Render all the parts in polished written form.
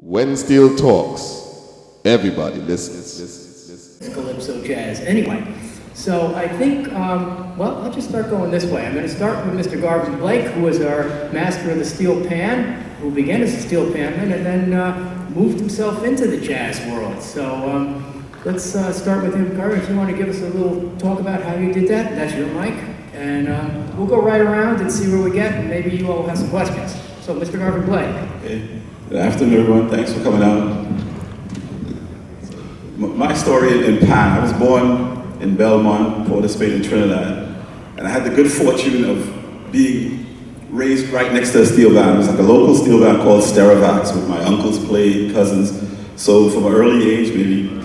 When Steel talks, everybody listens. It's Calypso Jazz. Anyway, so I think, well, I'll just start going this way. I'm going to start with Mr. Garvin Blake, who was our master of the steel pan, who began as a steel panman and then moved himself into the jazz world. So let's start with him. Garvin, if you want to give us a little talk about how you did that, that's your mic. And we'll go right around and see where we get, and maybe you all have some questions. So, Mr. Garvin Blake. Okay. Good afternoon, everyone. Thanks for coming out. My story in Pan, I was born in Belmont, Port of Spain, in Trinidad, and I had the good fortune of being raised right next to a steel band. It was like a local steel band called Steravax, with my uncles played, cousins. So from an early age, maybe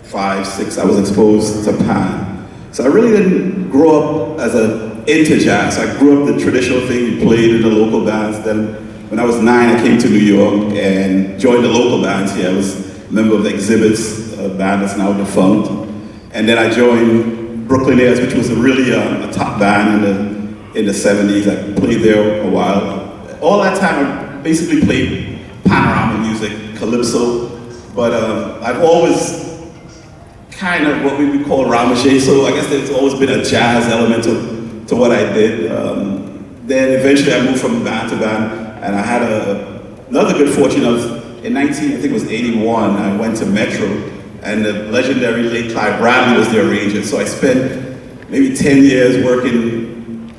5, 6, I was exposed to Pan. So I really didn't grow up into jazz. I grew up the traditional thing, you played in the local bands. Then when I was 9, I came to New York and joined the local bands here. I was a member of the Exhibits, a band that's now defunct. And then I joined Brooklyn Airs, which was really a top band in the 70s. I played there a while. All that time I basically played panorama music, calypso, but I've always kind of what we would call ramage, so I guess there's always been a jazz element to what I did. Then eventually I moved from band to band, and I had another good fortune of, in 1981, I went to Metro, and the legendary late Clive Bradley was the arranger. So I spent maybe 10 years working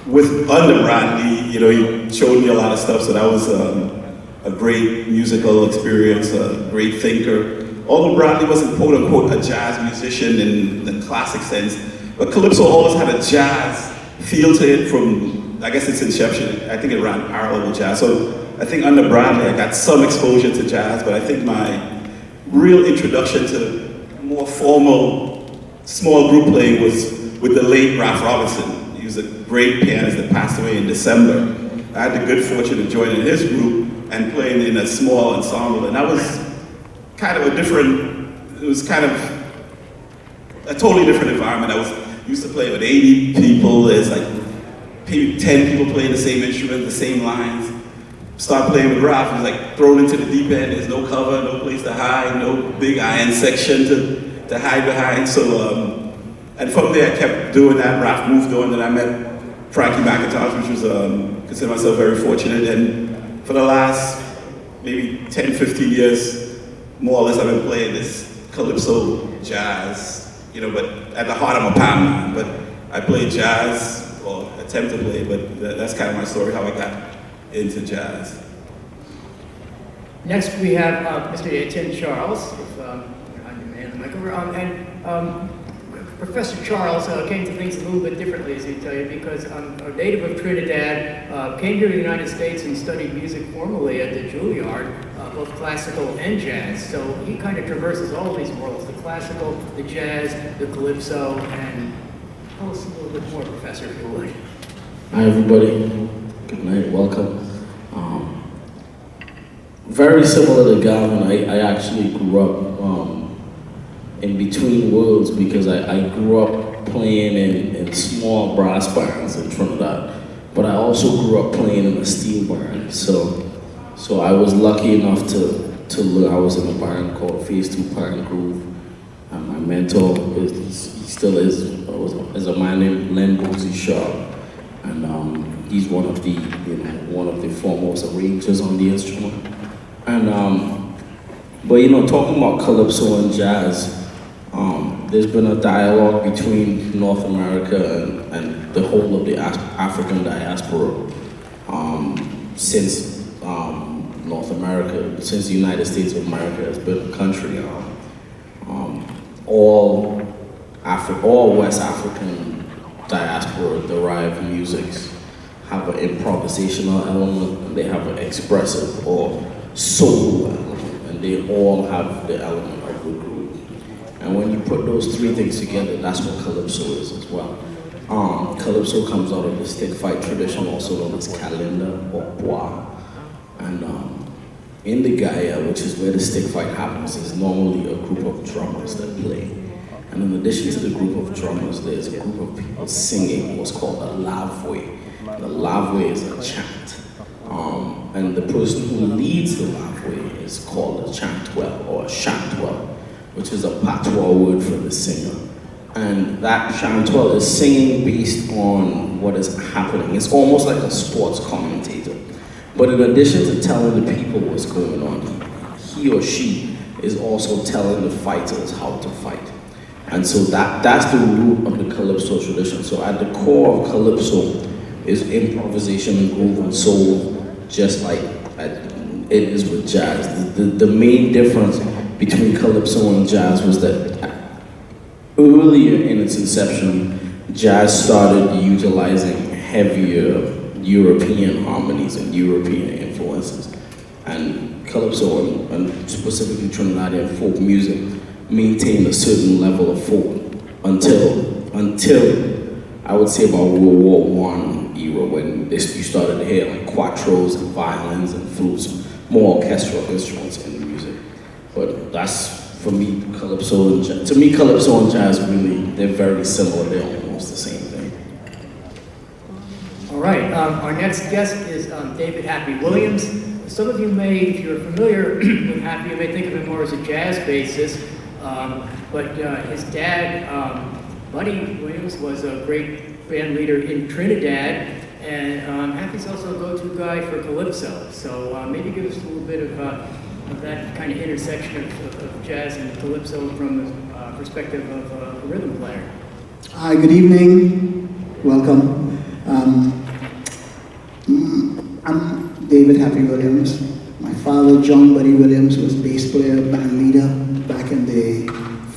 under Bradley. You know, he showed me a lot of stuff, so that was a great musical experience, a great thinker. Although Bradley wasn't quote unquote a jazz musician in the classic sense, but Calypso always had a jazz feel to it from, I guess, its inception. I think it ran parallel with jazz. So I think under Bradley I got some exposure to jazz, but I think my real introduction to more formal small group playing was with the late Ralph Robinson. He was a great pianist that passed away in December. I had the good fortune of joining his group and playing in a small ensemble, and that was kind of it was kind of a totally different environment. I was used to play with 80 people. There's like maybe 10 people playing the same instrument, the same lines. Start playing with Ralph, he was like thrown into the deep end. There's no cover, no place to hide, no big iron section to hide behind. So, and from there I kept doing that. Ralph moved on, and I met Frankie McIntosh, which was, consider myself very fortunate. And for the last maybe 10, 15 years, more or less, I've been playing this Calypso jazz, you know, but at the heart I'm a pan man, but I play jazz, or attempt to play, but that's kind of my story, how I got into jazz. Next we have Mr. Étienne Charles, if I'm hand the mic over, and Professor Charles came to things a little bit differently, as he'd tell you, because a native of Trinidad, came here to the United States and studied music formally at the Juilliard, both classical and jazz. So he kind of traverses all of these worlds, the classical, the jazz, the calypso, and tell us a little bit more, Professor, if you would. Hi everybody, good night, welcome. Very similar to Garvin, I actually grew up in between worlds, because I grew up playing in small brass bands in Trinidad, but I also grew up playing in a steel band. So I was lucky enough to learn. I was in a band called Phase 2 Pan Groove, and my mentor he still is a man named Len Boozy Shaw, and he's one of the foremost arrangers on the instrument. And but talking about calypso and jazz, there's been a dialogue between North America and the whole of the African diaspora since North America, since the United States of America has been a country. All West African diaspora derived musics have an improvisational element, and they have an expressive or soul element, and they all have the element of the groove. And when you put those three things together, that's what calypso is as well. Calypso comes out of the stick fight tradition, also known as kalinda or bois. And in the Gaia, which is where the stick fight happens, is normally a group of drummers that play. And in addition to the group of drummers, there's a group of people singing what's called a lavwe. The lavwe is a chant. And the person who leads the lavwe way is called a chantwell or a chantwell, which is a patois word for the singer. And that chantwell is singing based on what is happening. It's almost like a sports commentator. But in addition to telling the people what's going on, he or she is also telling the fighters how to fight. And so that's the root of the Calypso tradition. So at the core of Calypso is improvisation and groove and soul, just like it is with jazz. The main difference between Calypso and jazz was that earlier in its inception, jazz started utilizing heavier European harmonies and European influences. And Calypso, and specifically Trinidadian folk music, maintained a certain level of folk until I would say about World War I era, when you started to hear like quattros and violins and flutes, more orchestral instruments in the music. But that's, for me, Calypso and jazz. To me, Calypso and jazz, really, they're very similar. They're almost the same thing. All right, our next guest is David Happy Williams. Some of you may, if you're familiar with Happy, you may think of him more as a jazz bassist, but his dad, Buddy Williams, was a great band leader in Trinidad, and Happy's also a go-to guy for Calypso. So maybe give us a little bit of that kind of intersection of jazz and Calypso from the perspective of a rhythm player. Hi, good evening. Welcome. I'm David Happy Williams. My father, John Buddy Williams, was bass player, band leader back in the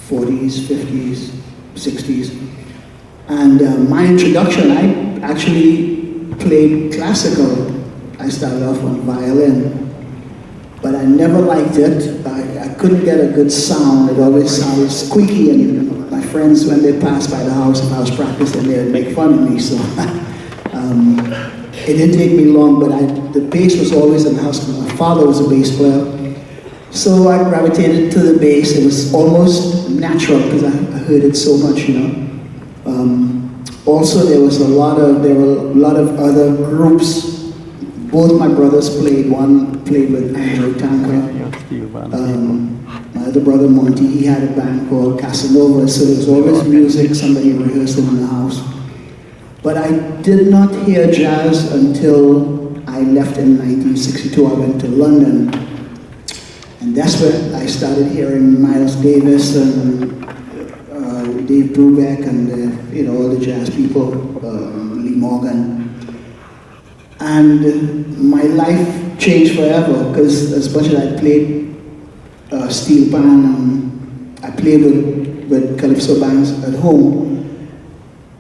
40s, 50s, 60s. And my introduction, I actually played classical. I started off on violin, but I never liked it. I couldn't get a good sound. It always sounded squeaky, and my friends, when they passed by the house, if I was practicing, they would make fun of me. So it didn't take me long, but the bass was always in the house because my father was a bass player. So I gravitated to the bass. It was almost natural because I heard it so much, you know. Also, there were a lot of other groups. Both my brothers played. One played with Andrew Tanker. My other brother Monty, he had a band called Casanova. So there was always music, somebody rehearsing in the house. But I did not hear jazz until I left in 1962. I went to London. And that's when I started hearing Miles Davis and Dave Brubeck and all the jazz people, Lee Morgan. And my life changed forever because as much as I played steelpan, I played with Calypso bands at home.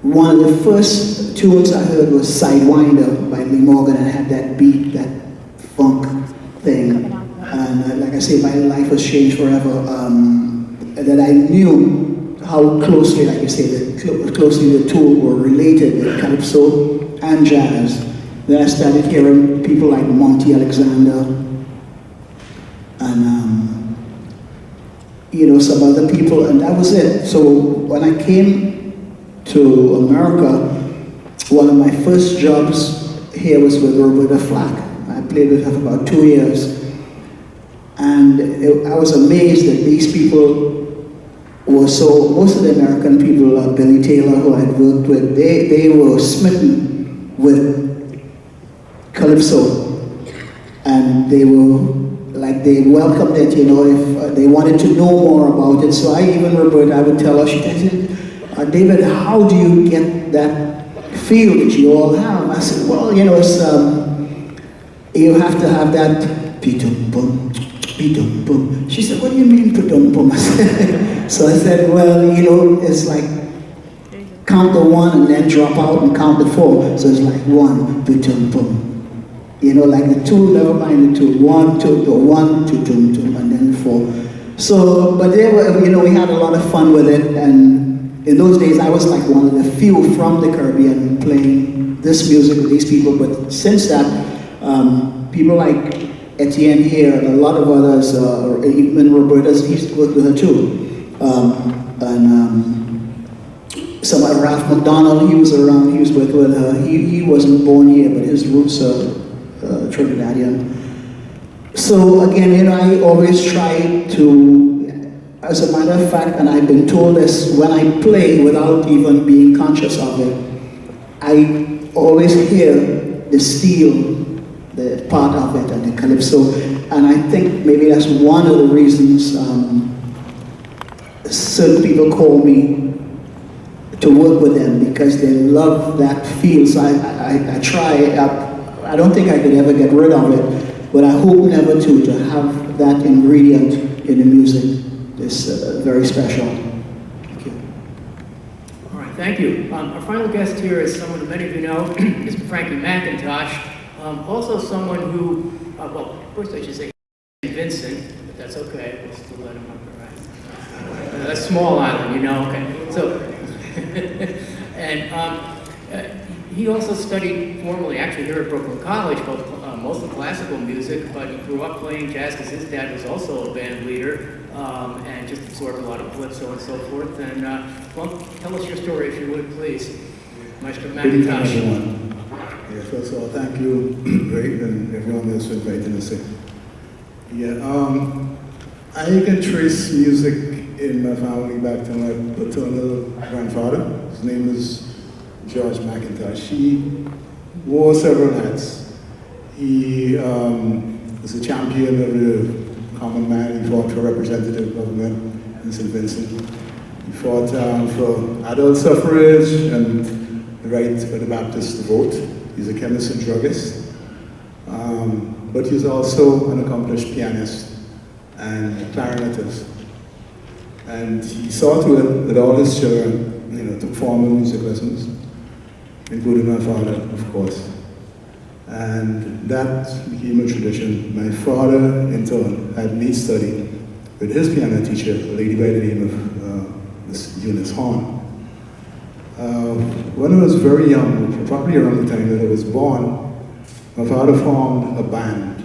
One of the first tunes I heard was Sidewinder by Lee Morgan, and it had that beat, that funk thing. And like I say, my life was changed forever. That I knew how closely, like you say, closely the two were related, Calypso and jazz. Then I started hearing people like Monty Alexander and some other people, and that was it. So when I came to America, one of my first jobs here was with Roberta Flack. I played with her for about 2 years. And I was amazed that these people were most of the American people, Billy Taylor, who I had worked with, they were smitten with Calypso. And they welcomed it, if they wanted to know more about it. So Roberta, I would tell her, she said, David, how do you get that feel that you all have? I said, well, it's, you have to have that beat-um-bum. She said, what do you mean, pum? So I said, well, it's like count the one and then drop out and count the four. So it's like 1, pum. Like the two, never mind the two. 1, 2, 1, 2, and then 4. So, but they were, we had a lot of fun with it. And in those days, I was like one of the few from the Caribbean playing this music with these people. But since that, people like Étienne here and a lot of others, even Roberta's, he used to work with her too. Some Ralph McDonald, he was around, he was working with her. He wasn't born here, but his roots are Trinidadian. So again, I always try to, as a matter of fact, and I've been told this, when I play without even being conscious of it, I always hear the steel, the part of it, and the calypso, and I think maybe that's one of the reasons certain people call me to work with them, because they love that feel. So I try, I don't think I could ever get rid of it, but I hope never to have that ingredient in the music. It's very special. Thank you. All right, thank you. Our final guest here is someone who many of you know, Mr. Frankie McIntosh. Also someone who, well, first I should say Vincent, but that's okay, we'll still let him up there, right? That's small island, okay. So, and he also studied formally, actually here at Brooklyn College, both mostly classical music, but he grew up playing jazz because his dad was also a band leader, and just absorbed a lot of calypso and so forth. And well, tell us your story if you would, please, Maestro McIntosh. Yeah, first of all, thank you, Greg, and everyone else for inviting us in. Yeah, I can trace music in my family back to my paternal grandfather. His name is George McIntosh. He wore several hats. He was a champion of the common man. He fought for representative government in St. Vincent. He fought for adult suffrage and the right of the Baptists to vote. He's a chemist and druggist, but he's also an accomplished pianist and clarinetist. And he saw to it that all his children, took formal music lessons, including my father, of course. And that became a tradition. My father, in turn, had me study with his piano teacher, a lady by the name of Miss Eunice Horn. When I was very young, probably around the time that I was born, my father formed a band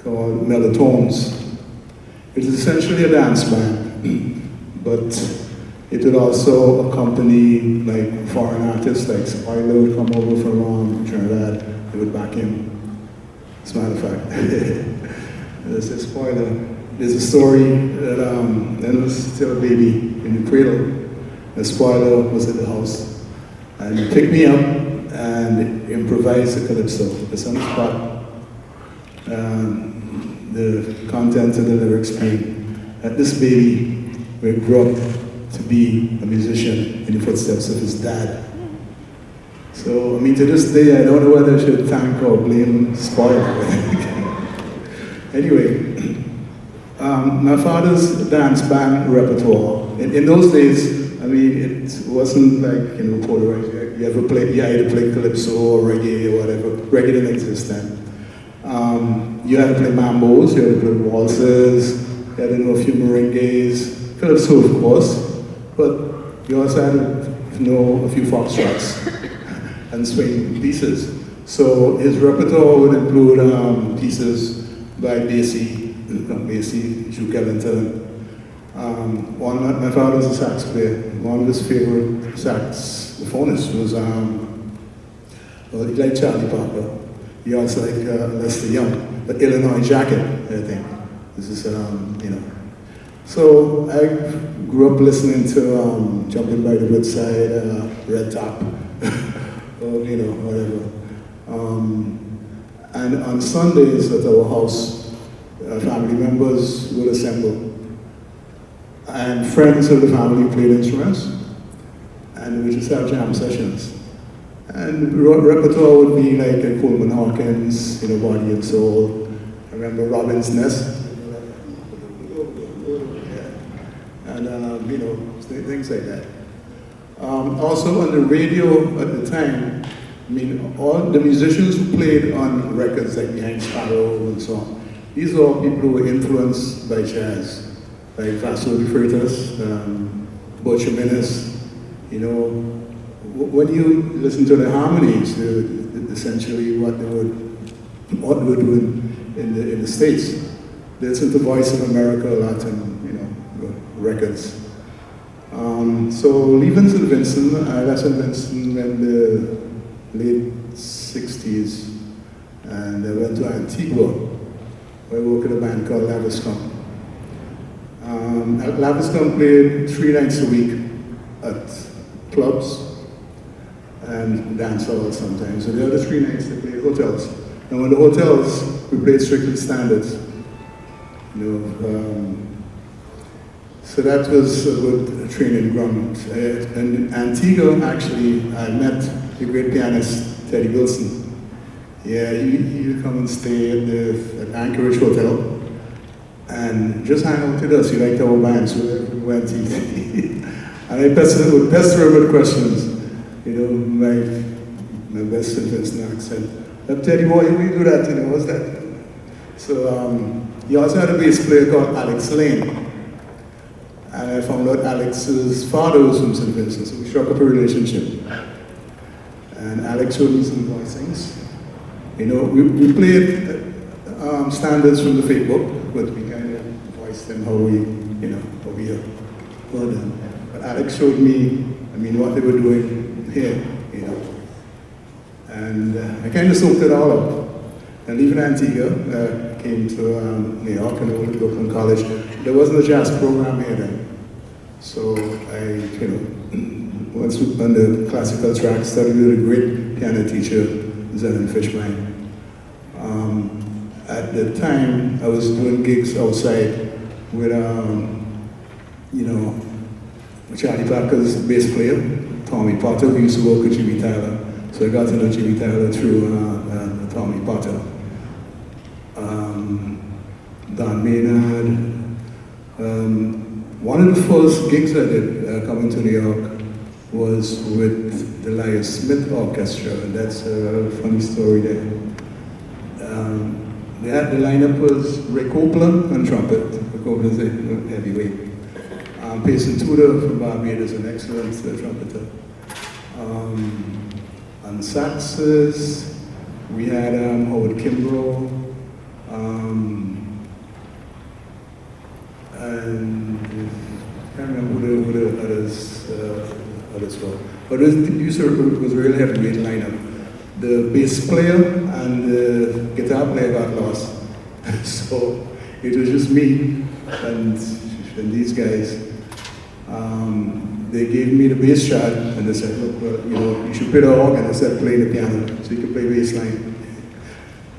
called Melatones. It is essentially a dance band, but it would also accompany like foreign artists, like Spoiler would come over from Trinidad, they would back him. As a matter of fact, there's a Spoiler. There's a story that then I was still a baby in the cradle. The Spoiler was at the house and he picked me up and improvised a calypso. It's on the spot. The content of the lyrics came that this baby would grow up to be a musician in the footsteps of his dad. So, to this day, I don't know whether I should thank or blame Spoiler. Anyway, my father's dance band repertoire, in those days, it wasn't like, Polaroid. You either play calypso or reggae or whatever. Reggae didn't exist then. You had to play mambos, you had to play waltzes, you had to know a few merengues, calypso of course, but you also had to know a few foxtrots and swing pieces. So his repertoire would include pieces by Basie, Duke Ellington. My father was a sax player. One of his favorite saxophonists was, he liked Charlie Parker. He also liked Lester Young, the Illinois Jacket, I think. This is, So I grew up listening to Jumping by the Woodside, Red Top, or, whatever. And on Sundays at our house, family members would assemble. And friends of the family played instruments, and we just have jam sessions. And the repertoire would be like Coleman Hawkins, Body and Soul. I remember Robin's Nest. And, things like that. Also on the radio at the time, all the musicians who played on records like Behind Sparrow and so on, these are all people who were influenced by jazz. Like Vassal de Freitas, Butch Jimenez, when you listen to the harmonies, essentially what they would do in the States. They listen to Voice of America a lot in records. So leaving St. Vincent, I left St. Vincent in the late 60s, and I went to Antigua. I worked with a band called Laviscom. Laviscom played 3 nights a week at clubs and dance halls sometimes. So the other 3 nights they played hotels. And when the hotels, we played strictly standards. So that was a good training ground. And in Antigua, actually, I met the great pianist Teddy Wilson. Yeah, he would come and stay at Anchorage Hotel and just hang out with us. He liked our band, so we went to and I pestered him with questions. My best Vincent accent. Teddy, why do you do that? What's that? So he also had a bass player called Alex Lane. And I found out Alex's father was from St. Vincent, so we struck up a relationship. And Alex showed me some voicings. We played standards from the fake book, but we kind of voiced them how we heard them. But Alex showed me, what they were doing here, And I kind of soaked it all up. And leaving Antigua, came to New York and went to Brooklyn College. There wasn't a jazz program here then. So I, once on the classical track, studied with a great piano teacher, Zen Fishbein. At the time, I was doing gigs outside with, Charlie Parker's bass player, Tommy Potter, who used to work with Jimmy Tyler. So I got to know Jimmy Tyler through Tommy Potter. Don Maynard. One of the first gigs I did coming to New York was with the Lyle Smith Orchestra, and that's a funny story there. The lineup was Ray Copeland on trumpet. Ray Copeland's a heavyweight. Payson Tudor from Barbados, an excellent trumpeter. On saxes, we had Howard Kimbrough, and I can't remember who the others were. But it was a really heavyweight lineup. The bass player and the guitar player got lost. So it was just me and these guys. They gave me the bass shot and they said, look, well, you should play the organ instead of playing the piano, so you can play bass line.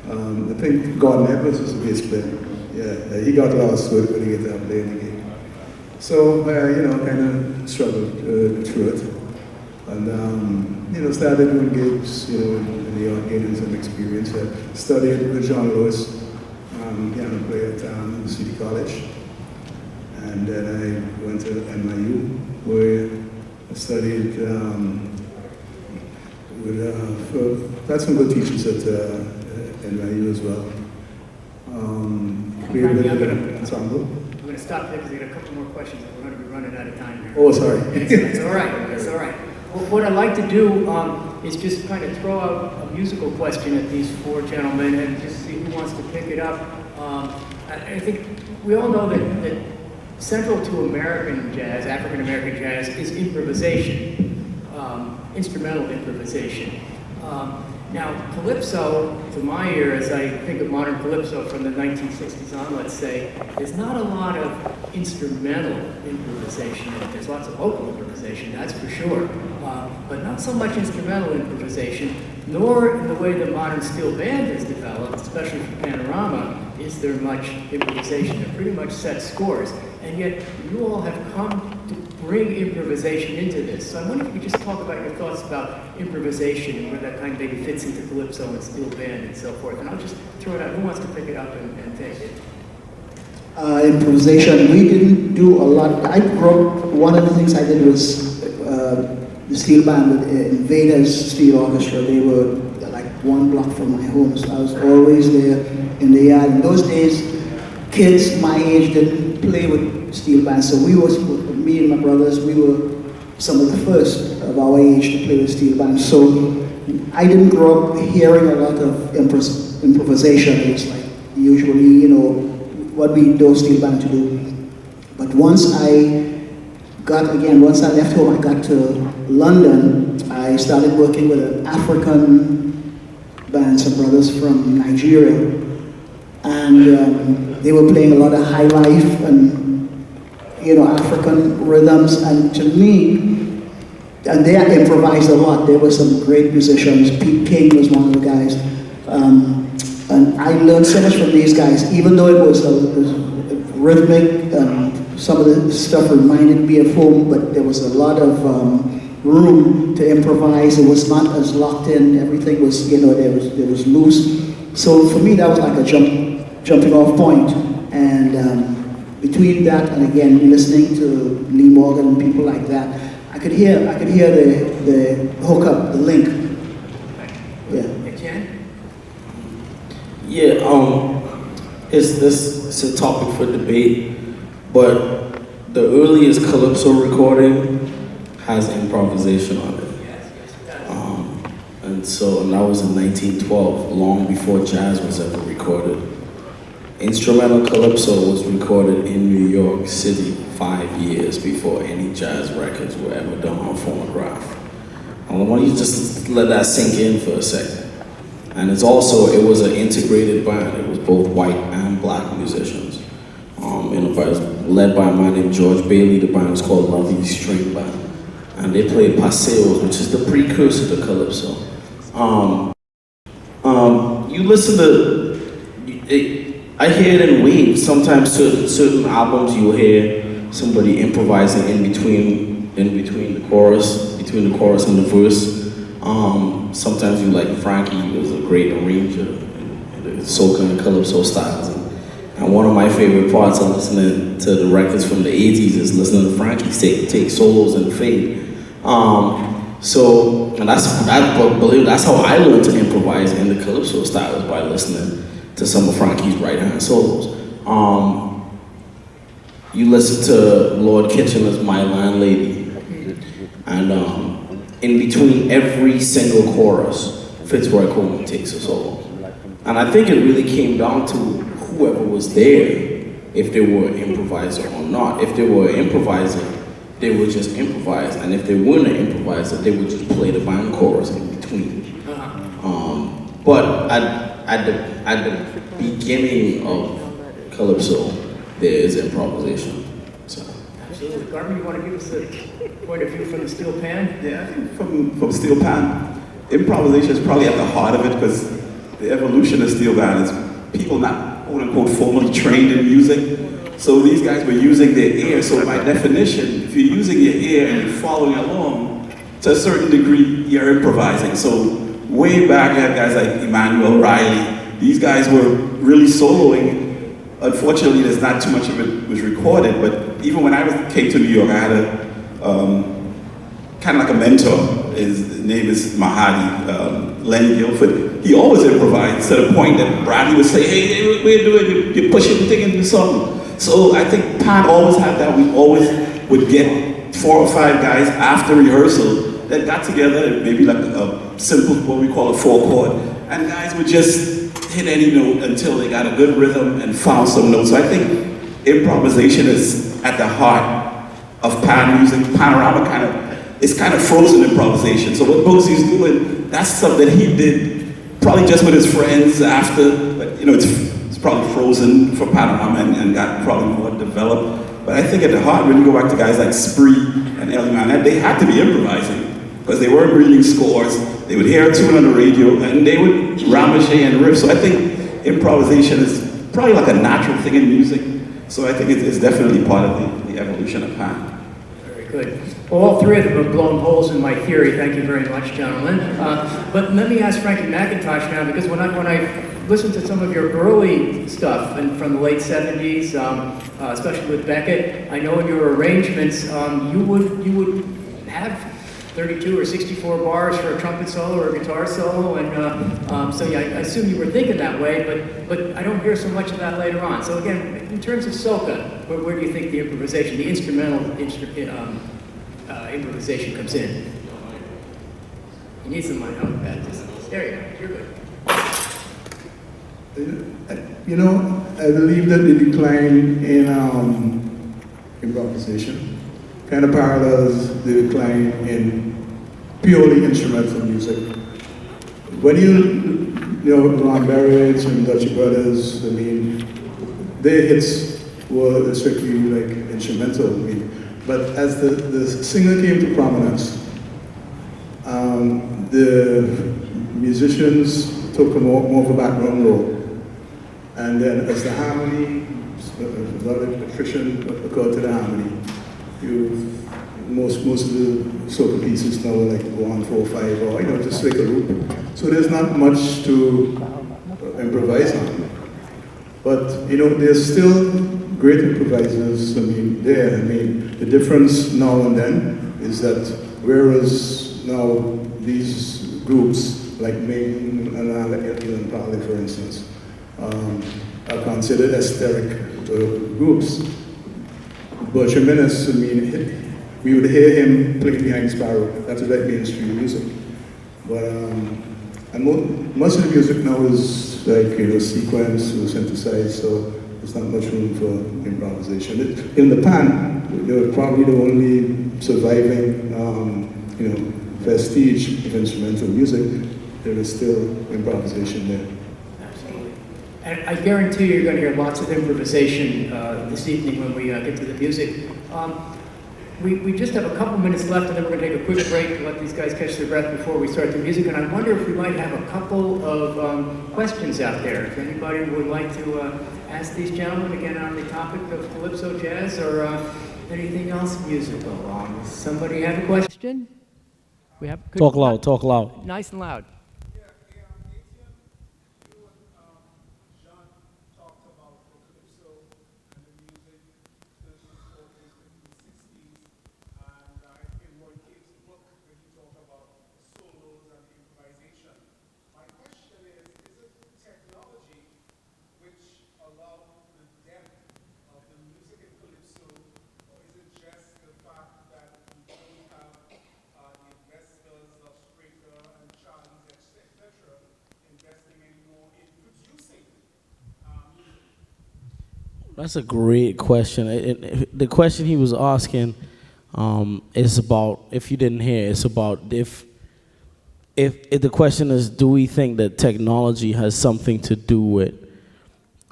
I think Gordon Edwards was a bass player. Yeah, he got lost with the guitar playing the game. So, kind of struggled through it. And, started doing gigs, in New York, gaining some experience. I studied with John Lewis, piano player at City College. And then I went to NYU, where I studied had some good teachers at NYU as well. Frankie, I'm ensemble. going to stop there because I got a couple more questions and we're going to be running out of time here. Oh, sorry. It's all right. It's all right. Well, what I'd like to do is just kind of throw out a musical question at these 4 gentlemen and just see who wants to pick it up. I think we all know that central to American jazz, African American jazz, is improvisation, instrumental improvisation. Now, Calypso, to my ear, as I think of modern Calypso from the 1960s on, let's say, there's not a lot of instrumental improvisation. There's lots of vocal improvisation, that's for sure, but not so much instrumental improvisation, nor in the way the modern steel band is developed, especially for Panorama, is there much improvisation. They're pretty much set scores, and yet you all have come to bring improvisation into this. So I wonder if you could just talk about your thoughts about improvisation and where that kind of maybe fits into Calypso and steel band and so forth. And I'll just throw it out. Who wants to pick it up and take it? Improvisation, we didn't do a lot. I grew up, one of the things I did was the steel band with Invaders Steel Orchestra. They were like 1 block from my home, so I was always there in the yard. In those days, kids my age didn't play with steel bands, so me and my brothers, we were some of the first of our age to play with steel bands. So I didn't grow up hearing a lot of improvisation. It's like usually, what we do steel band to do. But once I left home, I got to London, I started working with an African band, some brothers from Nigeria. and they were playing a lot of high life and, you know, African rhythms, and to me, and they improvised a lot. There were some great musicians. Pete King was one of the guys. And I learned so much from these guys, even though it was rhythmic, some of the stuff reminded me of home, but there was a lot of room to improvise. It was not as locked in. Everything was, you know, there was loose. So for me, that was like a jumping off point. And between that and again listening to Lee Morgan and people like that, I could hear the hookup, the link. Yeah. Étienne? Yeah, it's a topic for debate, but the earliest Calypso recording has improvisation on it. And that was in 1912, long before jazz was ever recorded. Instrumental Calypso was recorded in New York City 5 years before any jazz records were ever done on phonograph. I want you to just let that sink in for a second. And it was an integrated band. It was both white and black musicians. It was led by a man named George Bailey. The band was called Lovey String Band. And they played paseos, which is the precursor to Calypso. You listen to, I hear it in waves. Sometimes certain albums you'll hear somebody improvising in between the chorus and the verse. Sometimes you like Frankie, who was a great arranger in the soca and calypso styles. And one of my favorite parts of listening to the records from the 80s is listening to Frankie take solos and fade. I believe that's how I learned to improvise in the calypso style, is by listening to some of Frankie's right-hand solos. You listen to Lord Kitchener's My Landlady, and in between every single chorus, Fitzroy Coleman takes a solo. And I think it really came down to whoever was there, if they were an improviser or not. If they were an improviser, they would just improvise. And if they weren't an improviser, they would just play the band chorus in between. But at the beginning of Calypso, there is improvisation. So. Absolutely. Garvin, you want to give us a point of view from the steel pan? Yeah, I think from steel pan, improvisation is probably at the heart of it, because the evolution of steel band is people not, quote unquote, formally trained in music. So these guys were using their ear. So by definition, if you're using your ear and you're following along, to a certain degree, you're improvising. So way back, you had guys like Emmanuel Riley. These guys were really soloing. Unfortunately, there's not too much of it was recorded, but even when I came to New York, I had a kind of like a mentor. His name is Mahadi, Lenny Guilford. He always improvised to the point that Bradley would say, hey, what are you doing? You're pushing the thing into the song. So I think Pan always had that. We always would get 4 or 5 guys after rehearsal that got together, maybe like a simple, what we call a 4-chord, and guys would just hit any note until they got a good rhythm and found some notes. So I think improvisation is at the heart of Pan music. Panorama it's kind of frozen improvisation. So what Bosie's doing, that's stuff that he did probably just with his friends after, but you know, it's probably frozen for Panorama and got probably more developed. But I think at the heart, when you go back to guys like Spree and Ellie Man, they had to be improvising because they weren't reading scores. They would hear a tune on the radio and they would ramage and riff. So I think improvisation is probably like a natural thing in music. So I think it's definitely part of the evolution of Pan. Very good. Well, all three of them have blown holes in my theory. Thank you very much, gentlemen. But let me ask Frankie McIntosh now, because when I listened to some of your early stuff and from the late 70s, especially with Beckett, I know in your arrangements you would have 32 or 64 bars for a trumpet solo or a guitar solo, and so yeah, I assume you were thinking that way, but I don't hear so much of that later on. So again, in terms of soca, where do you think the improvisation, the instrumental improvisation comes in? You need some money, there you go, you're good. You know, I believe that the decline in improvisation kind of parallels the decline in purely instrumental music. When you you know, Ron Barrett and Dutchy Brothers, I mean, their hits were strictly like instrumental, I mean. But as the singer came to prominence, the musicians took a more of a background role. And then as the harmony, a lot of attrition occurred to the harmony. Most of the soca pieces now are like 1, 4, 5, or, you know, just like a loop. So there's not much to improvise on. But, you know, there's still great improvisers, I mean, there. I mean, the difference now and then is that whereas now these groups, like Maiden and Alan Parley, for instance, are considered aesthetic groups. But Jimenez, I mean, we would hear him playing behind Sparrow. That's like mainstream music. But and most of the music now is like, you know, sequence or synthesized, so there's not much room for improvisation. In the pan, they were probably the only surviving, you know, vestige of instrumental music. There is still improvisation there. Absolutely. And I guarantee you're going to hear lots of improvisation this evening when we get to the music. We just have a couple minutes left, and then we're going to take a quick break to let these guys catch their breath before we start the music. And I wonder if we might have a couple of questions out there. If anybody would like to ask these gentlemen again on the topic of Calypso Jazz or anything else musical. Somebody have a question? We have. Talk loud, talk loud. Nice and loud. That's a great question. The question he was asking is about, if you didn't hear, it's about if the question is, do we think that technology has something to do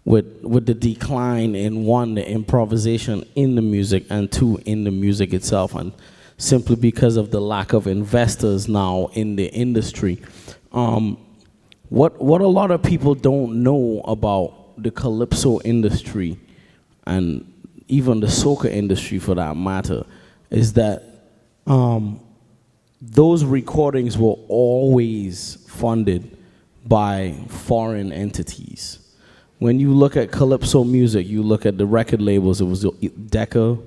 with the decline in, one, the improvisation in the music, and two, in the music itself, and simply because of the lack of investors now in the industry. What a lot of people don't know about the Calypso industry, and even the soca industry for that matter, is that those recordings were always funded by foreign entities. When you look at Calypso music, you look at the record labels, it was Decca,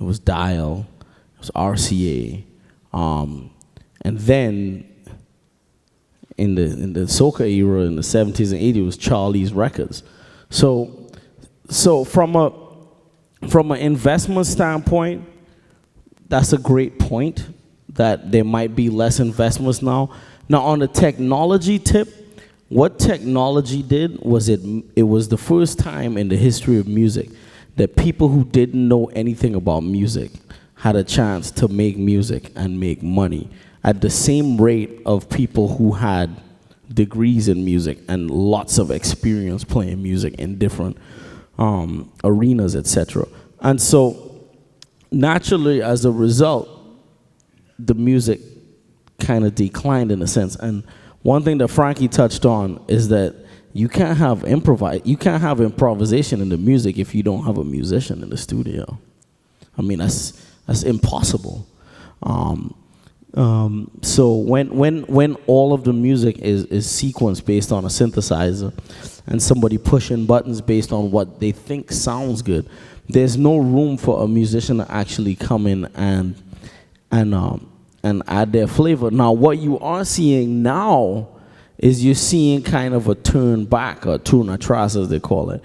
it was Dial, it was RCA, and then in the soca era in the 70s and 80s, it was Charlie's Records. So from an investment standpoint, that's a great point, that there might be less investments now. Now on the technology tip, what technology did was it was the first time in the history of music that people who didn't know anything about music had a chance to make music and make money at the same rate of people who had degrees in music and lots of experience playing music in different arenas, etc. And so naturally, as a result, the music kind of declined in a sense. And one thing that Frankie touched on is that you can't have improvisation in the music if you don't have a musician in the studio. I mean, that's impossible. So when all of the music is sequenced based on a synthesizer and somebody pushing buttons based on what they think sounds good, there's no room for a musician to actually come in and add their flavor. Now, what you are seeing now is you're seeing kind of a turn back, or turn atrás as they call it,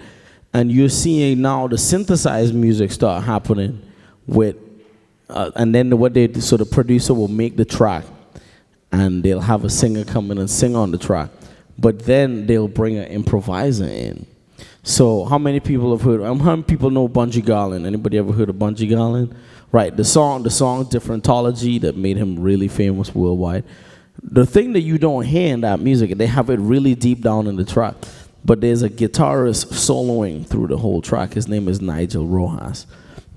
and you're seeing now the synthesized music start happening with. And then what they do, so the producer will make the track, and they'll have a singer come in and sing on the track, but then they'll bring an improviser in. So how many people have heard? How many people know Bungie Garlin? Anybody ever heard of Bungie Garlin? Right, the song Differentology that made him really famous worldwide. The thing that you don't hear in that music, they have it really deep down in the track, but there's a guitarist soloing through the whole track. His name is Nigel Rojas,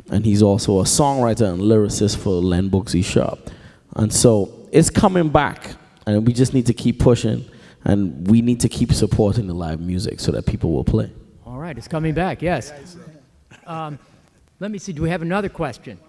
and he's also a songwriter and lyricist for Len Booksy Shop. And so it's coming back, and we just need to keep pushing, and we need to keep supporting the live music so that people will play. All right, it's coming back, yes. Let me see, do we have another question?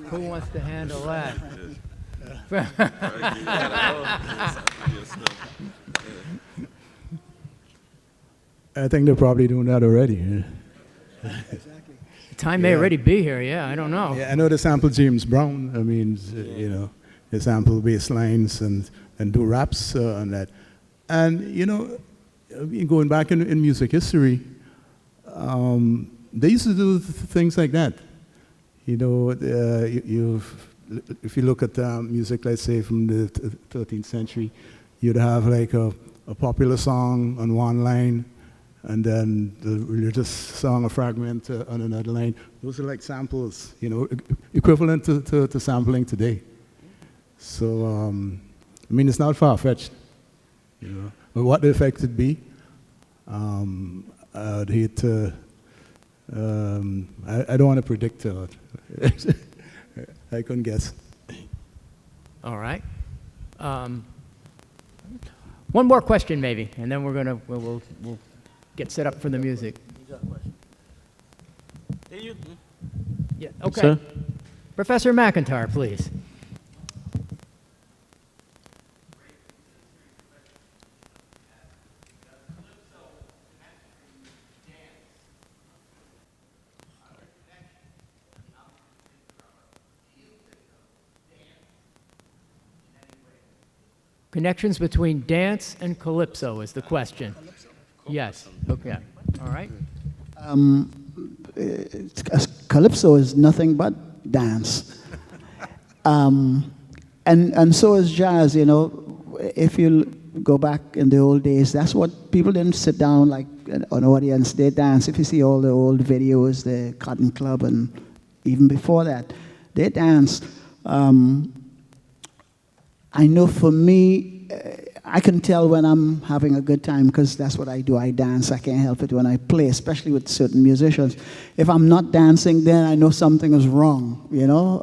Who wants to handle that? I think they're probably doing that already. Time may already be here, yeah, I don't know. Yeah, I know they sample James Brown. I mean, you know, they sample bass lines and do raps on that. And, you know, going back in music history, they used to do things like that. You know, if you look at music, let's say from the 13th century, you'd have like a popular song on one line, and then the religious song, a fragment on another line. Those are like samples, you know, equivalent to sampling today. So, I mean, it's not far-fetched, you know. But what the effect would be, I'd hate to, I don't want to predict it. I couldn't guess. All right. One more question, maybe, and then we'll get set up for the music. Yeah. Okay. Sir? Professor McIntosh, please. Connections between dance and calypso is the question. Yes. Okay. All right. Calypso is nothing but dance. And so is jazz, you know. If you go back in the old days, that's what people didn't sit down like an audience, they dance. If you see all the old videos, the Cotton Club, and even before that, they danced. I know for me, I can tell when I'm having a good time because that's what I do. I dance. I can't help it when I play, especially with certain musicians. If I'm not dancing, then I know something is wrong, you know.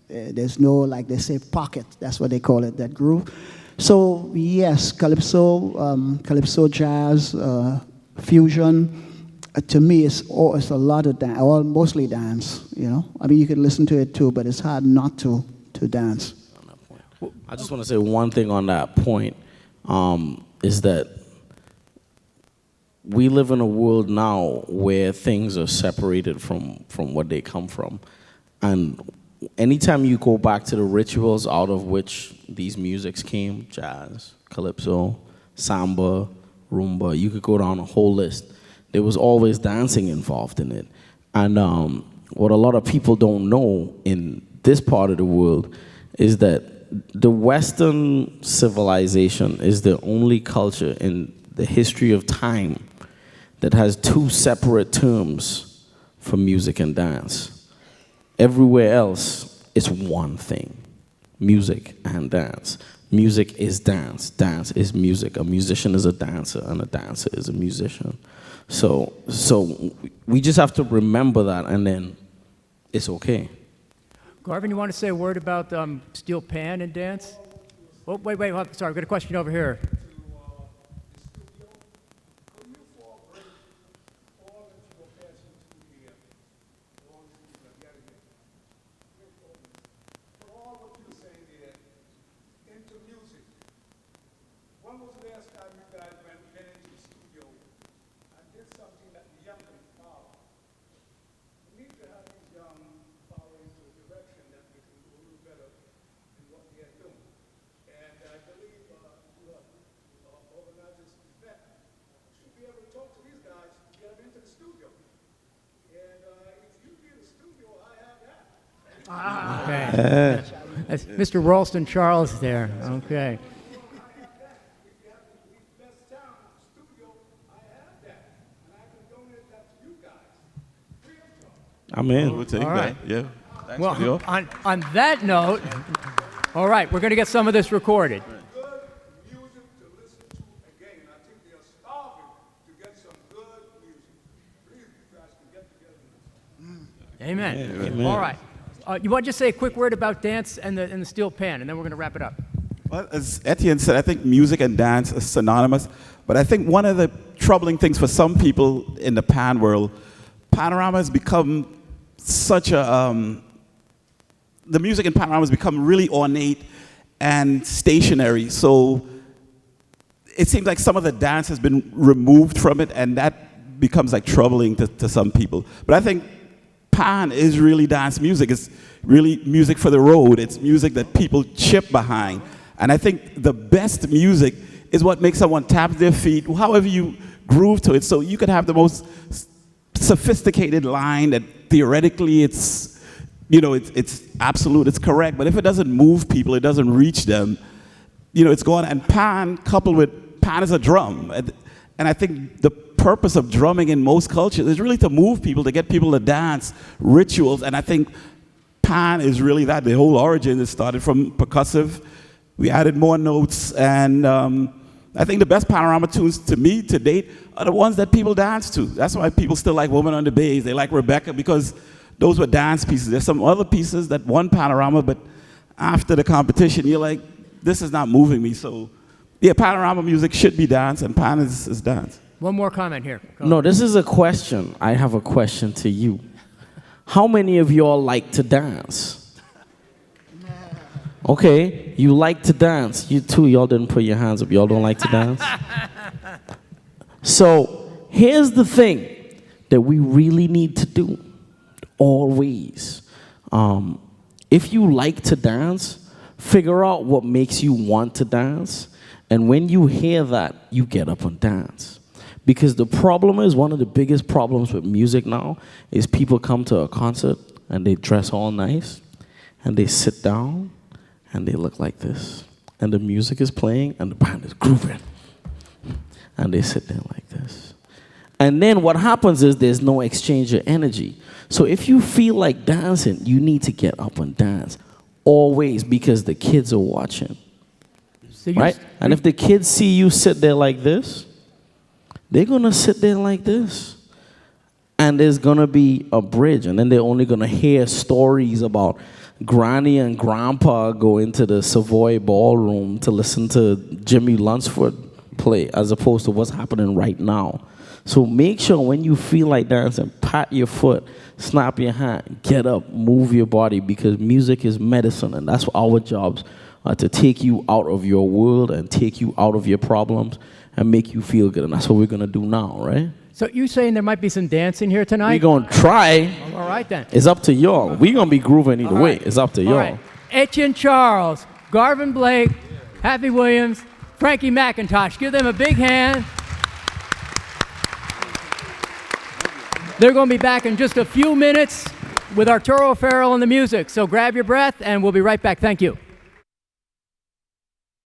There's no, like they say, pocket. That's what they call it, that groove. So, yes, Calypso Jazz, fusion, to me, it's a lot of dance, or mostly dance, you know. I mean, you can listen to it too, but it's hard not to dance. I just want to say one thing on that point, is that we live in a world now where things are separated from what they come from. And anytime you go back to the rituals out of which these musics came, jazz, calypso, samba, rumba, you could go down a whole list. There was always dancing involved in it. And what a lot of people don't know in this part of the world is that the Western civilization is the only culture in the history of time that has two separate terms for music and dance. Everywhere else, it's one thing, music and dance. Music is dance, dance is music. A musician is a dancer, and a dancer is a musician. So we just have to remember that, and then it's okay. Garvin, you want to say a word about steel pan and dance? Oh, wait, sorry, I've got a question over here. Okay. That's Mr. Ralston Charles there. Okay. I'm in. We'll take All right. that. Yeah. Thanks for the Well, offer. on that note, all right, we're going to get some of this recorded. Good music to listen to again. I think they are starving to get some good music. Please, you guys can get together. Amen. Amen. All right. You want to just say a quick word about dance and the steel pan, and then we're going to wrap it up. Well, as Étienne said, I think music and dance are synonymous. But I think one of the troubling things for some people in the pan world, panorama has become such a... the music in panorama has become really ornate and stationary. So it seems like some of the dance has been removed from it, and that becomes like troubling to some people. But I think pan is really dance music. It's really music for the road. It's music that people chip behind. And I think the best music is what makes someone tap their feet, however you groove to it. So you could have the most sophisticated line that theoretically it's, you know, it's absolute, it's correct. But if it doesn't move people, it doesn't reach them, you know, it's gone. And pan, coupled with, pan is a drum. And I think the purpose of drumming in most cultures is really to move people, to get people to dance, rituals. And I think pan is really that. The whole origin is started from percussive. We added more notes. And I think the best panorama tunes to me to date are the ones that people dance to. That's why people still like Woman on the Bass. They like Rebecca because those were dance pieces. There's some other pieces that won panorama, but after the competition, you're like, this is not moving me. So yeah, panorama music should be dance, and pan is dance. One more comment here. Go No, this is a question. I have a question to you. How many of y'all like to dance? Okay, you like to dance. You too, y'all didn't put your hands up. Y'all don't like to dance? So here's the thing that we really need to do, always. If you like to dance, figure out what makes you want to dance. And when you hear that, you get up and dance. Because the problem is, one of the biggest problems with music now is people come to a concert and they dress all nice and they sit down and they look like this. And the music is playing and the band is grooving. And they sit there like this. And then what happens is there's no exchange of energy. So if you feel like dancing, you need to get up and dance. Always, because the kids are watching. So you Right? And if the kids see you sit there like this, they're going to sit there like this. And there's going to be a bridge. And then they're only going to hear stories about Granny and Grandpa go into the Savoy Ballroom to listen to Jimmy Lunsford play, as opposed to what's happening right now. So make sure when you feel like dancing, pat your foot, snap your hand, get up, move your body, because music is medicine, and that's our jobs are to take you out of your world and take you out of your problems and make you feel good. And that's what we're going to do now, right? So you saying there might be some dancing here tonight? We're going to try. All right, then. It's up to y'all. We're going to be grooving either way. It's up to y'all. All right. Étienne Charles, Garvin Blake, Happy Williams, Frankie McIntosh. Give them a big hand. They're going to be back in just a few minutes with Arturo Farrell and the music. So grab your breath, and we'll be right back. Thank you.